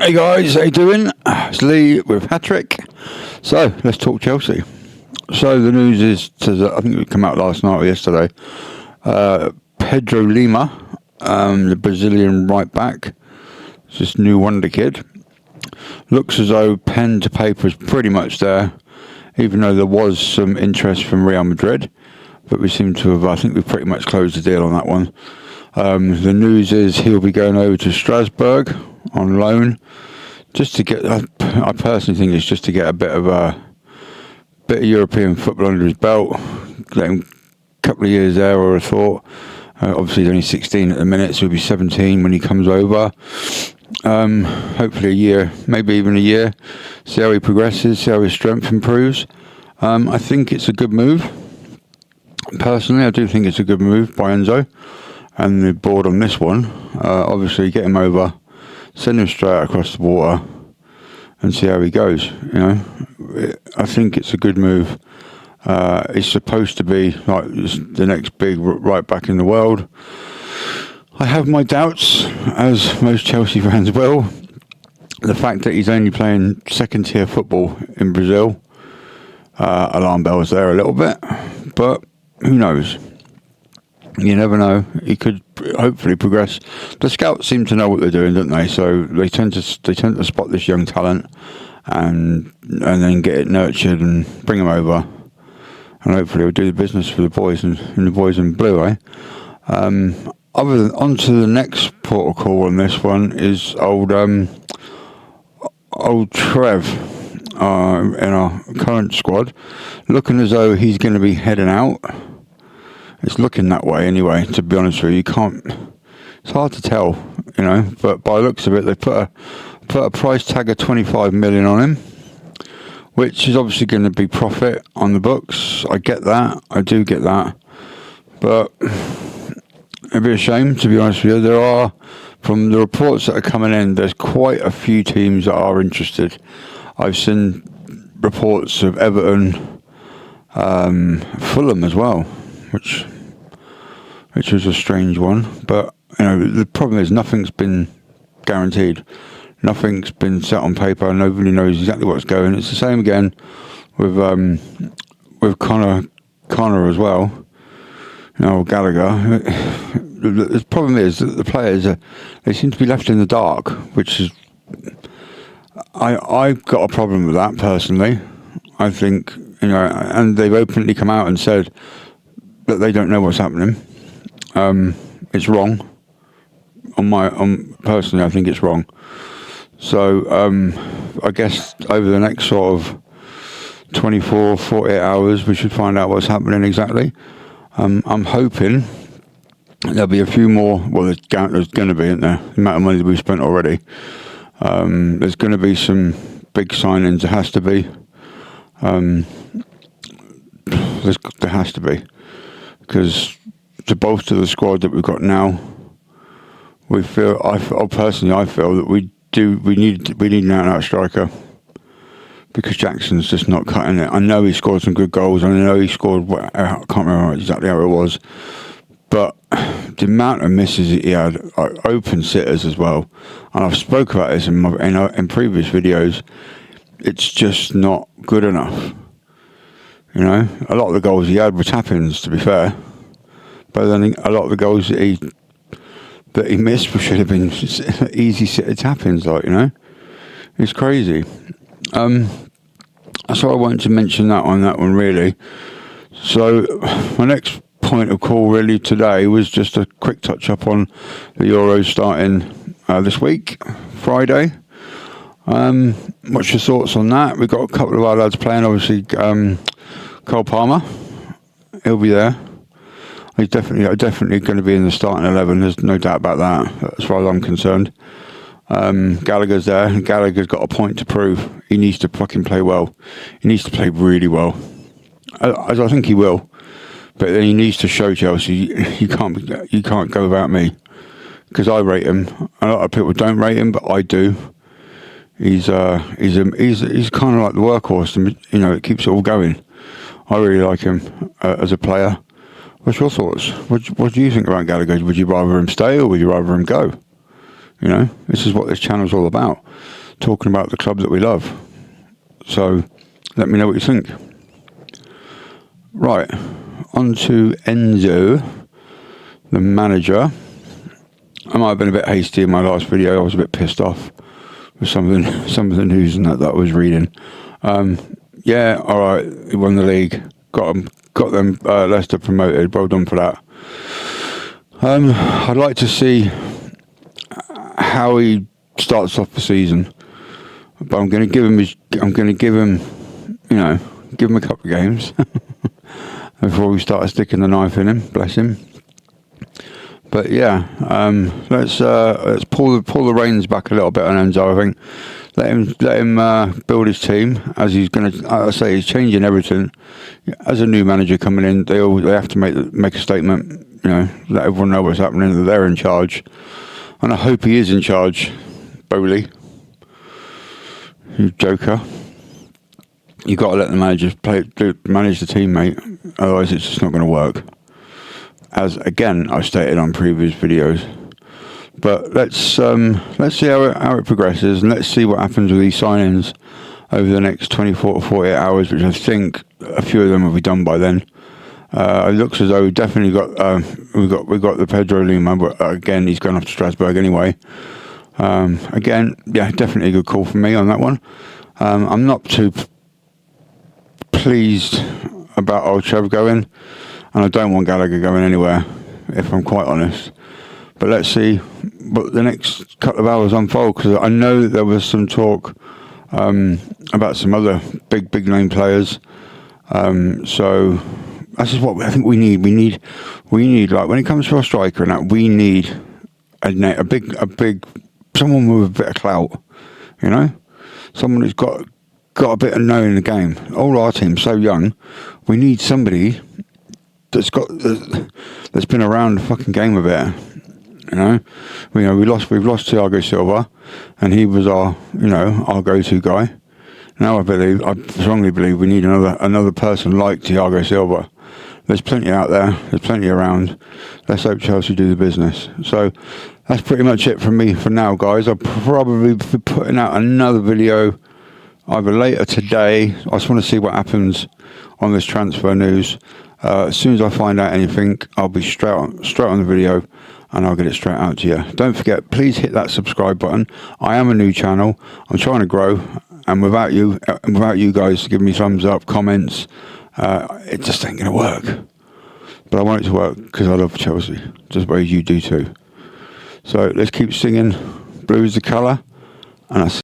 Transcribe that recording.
Hey guys, how you doing? It's Lee with Hat-Trick. So, let's talk Chelsea. So, the news is, I think it came out last night or yesterday, Pedro Lima, the Brazilian right back, it's this new wonder kid, looks as though pen to paper is pretty much there, even though there was some interest from Real Madrid, but we seem to have, I think we've pretty much closed the deal on that one. The news is he'll be going over to Strasbourg on loan, just to get. I personally think it's just to get a bit of European football under his belt. Let him a couple of years there, or I thought. Obviously, he's only 16 at the minute, so he'll be 17 when he comes over. Hopefully, a year, maybe even a year. See how he progresses, see how his strength improves. I think it's a good move. Personally, I do think it's a good move by Enzo and the board on this one. Obviously, get him over, send him straight across the water, and see how he goes. You know, I think it's a good move. He's supposed to be like the next big right back in the world. I have my doubts, as most Chelsea fans will. The fact that he's only playing second tier football in Brazil, alarm bells there a little bit, but who knows? You never know. He could hopefully progress. The scouts seem to know what they're doing, don't they? So they tend to spot this young talent and then get it nurtured and bring him over, and hopefully we'll do the business for the boys and the boys in blue, eh? On to the next protocol on this one is old Trev in our current squad, looking as though he's going to be heading out. It's looking that way anyway, to be honest with you. It's hard to tell, you know, but by the looks of it, they put a price tag of 25 million on him, which is obviously going to be profit on the books. I get that. I do get that. But it'd be a shame, to be honest with you. There are, from the reports that are coming in, there's quite a few teams that are interested. I've seen reports of Everton, Fulham as well, which was a strange one. But you know, the problem is nothing's been guaranteed. Nothing's been set on paper. Nobody knows exactly what's going. It's the same again with Connor as well. You know, Gallagher. The problem is that the players they seem to be left in the dark, which is I've got a problem with that personally. I think, you know, and they've openly come out and said that they don't know what's happening. It's wrong. Personally, I think it's wrong. So I guess over the next sort of 24, 48 hours, we should find out what's happening exactly. I'm hoping there'll be a few more. Well, there's going to be, isn't there? The amount of money that we've spent already. There's going to be some big signings. There has to be. There has to be, because to bolster the squad that we've got now, I feel that we need an out-and-out striker, because Jackson's just not cutting it. I know he scored some good goals, and I know he scored, I can't remember exactly how it was, but the amount of misses he had, open sitters as well, and I've spoken about this in previous videos, it's just not good enough. You know, a lot of the goals he had were tap-ins, to be fair, but then a lot of the goals that he missed should have been easy sitter tap-ins, like, you know. It's crazy. So I wanted to mention that one really. So my next point of call really today was just a quick touch up on the Euros starting this week, Friday. What's your thoughts on that? We've got a couple of our lads playing, obviously. Cole Palmer, he'll be there. He's definitely going to be in the starting 11. There's no doubt about that, as far as I'm concerned. Gallagher's there, and Gallagher's got a point to prove. He needs to fucking play well. He needs to play really well, as I think he will. But then he needs to show Chelsea you can't go without me, because I rate him. A lot of people don't rate him, but I do. He's kind of like the workhorse, and you know, it keeps it all going. I really like him as a player. What's your thoughts? What do you think about Gallagher? Would you rather him stay, or would you rather him go? You know, this is what this channel's all about, talking about the club that we love. So let me know what you think. Right, on to Enzo, the manager. I might have been a bit hasty in my last video. I was a bit pissed off with some of the news and that I was reading. Yeah, all right, he won the league, got them Leicester promoted. Well done for that. I'd like to see how he starts off the season, but I'm going to give him, you know, give him a couple of games before we start sticking the knife in him. Bless him. But yeah, let's pull the reins back a little bit on Enzo. I think let him build his team, as he's going to. I say he's changing everything. As a new manager coming in, they have to make a statement. You know, let everyone know what's happening. That they're in charge, and I hope he is in charge. Bowley, you joker. You got to let the managers manage the team, mate. Otherwise, it's just not going to work. As again, I stated on previous videos. But let's see how it progresses, and let's see what happens with these signings over the next 24 to 48 hours, which I think a few of them will be done by then. It looks as though we've definitely got the Pedro Lima, but again, he's gone off to Strasbourg anyway. Again, yeah, definitely a good call for me on that one. I'm not too pleased about old Trev going, and I don't want Gallagher going anywhere, if I'm quite honest. But let's see what the next couple of hours unfold, because I know that there was some talk about some other big name players. So that's just what I think we need. We need, like, when it comes to our striker and that, we need a big someone with a bit of clout, you know, someone who's got a bit of knowing in the game. All our team's so young. We need somebody that's been around the fucking game a bit. You know, we've lost Thiago Silva, and he was our go-to guy. Now I strongly believe we need another person like Thiago Silva. There's plenty out there. There's plenty around. Let's hope Chelsea do the business. So that's pretty much it from me for now, guys. I'll probably be putting out another video either later today. I just want to see what happens on this transfer news. As soon as I find out anything, I'll be straight on the video, and I'll get it straight out to you. Don't forget, please hit that subscribe button. I am a new channel. I'm trying to grow, and without you guys giving me thumbs up, comments, it just ain't going to work. But I want it to work because I love Chelsea, just the way you do too. So let's keep singing Blue's the Colour, and